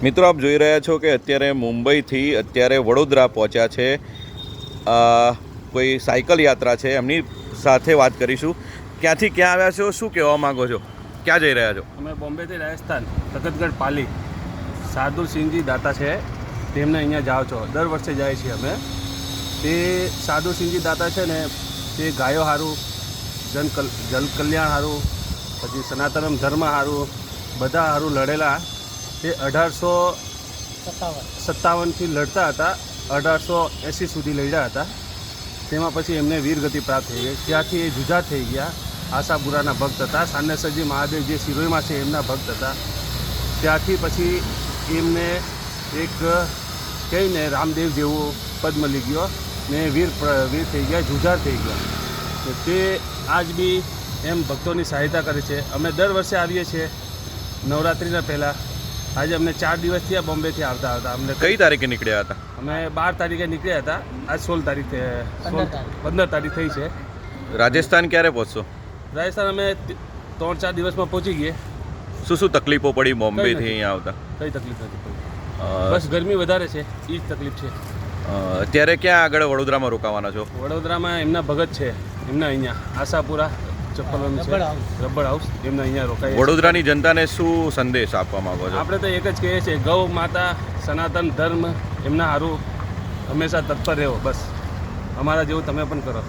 મિત્રો આપ જોઈ રહ્યા છો કે અત્યારે મુંબઈથી અત્યારે વડોદરા પહોંચ્યા છે કોઈ સાયકલ યાત્રા છે, એમની સાથે વાત કરીશું। ક્યાંથી ક્યાં આવ્યા છો, શું કહેવા માંગો છો, ક્યાં જઈ રહ્યા છો? અમે બોમ્બેથી રાજસ્થાન તખતગઢ પાલી સાદુસિંહજી દાતા છે તેમને અહીંયા જાઓ છો, દર વર્ષે જાય છીએ અમે। તે સાદુસિંહજી દાતા છે ને તે ગાયો સારું, જલ કલ્યાણ સારું, પછી સનાતન ધર્મ સારું, બધા સારું લડેલા। તે 1857થી લડતા હતા, 1880 સુધી લડ્યા હતા। તેમાં પછી એમને વીરગતિ પ્રાપ્ત થઈ ગઈ, ત્યાંથી એ જુજાર થઈ ગયા। આશાપુરાના ભક્ત હતા, સાન્નેસરજી મહાદેવ જે શિરોઈમાં છે એમના ભક્ત હતા। ત્યાંથી પછી એમને એક કહીને રામદેવ જેવો પદ મળી ગયો ને વીર થઈ ગયા, જુજાર થઈ ગયા। તે આજ બી એમ ભક્તોની સહાયતા કરે છે। અમે દર વર્ષે આવીએ છીએ નવરાત્રિના પહેલાં। આજે અમને 4 દિવસ થયા બોમ્બેથી આવતા હતા। અમને કઈ તારીખે નીકળ્યા હતા? અમે 12 તારીખે નીકળ્યા હતા, આજ 16 તારીખ 15 તારીખ થઈ છે। રાજસ્થાન ક્યારે પહોંચશો? રાજસ્થાન અમે 3-4 દિવસમાં પહોંચી ગયે। શું શું તકલીફો પડી બોમ્બેથી અહીંયા આવતા? કઈ તકલીફ નથી પડી, બસ ગરમી વધારે છે, એ જ તકલીફ છે। અત્યારે ક્યાં આગળ વડોદરામાં રોકાવાના છો? વડોદરામાં એમના ભગત છે, એમના અહીંયા આશાપુરા ચપ્પલોનું છે રબડ હાઉસ, એમના અહીંયા રોકાય। વડોદરાની જનતાને શું સંદેશ આપવા માંગો છો? આપણે તો એક જ કહીએ છીએ, ગૌ માતા સનાતન ધર્મ એમના સારું હંમેશા તત્પર રહો, બસ અમારા જેવું તમે પણ કરો।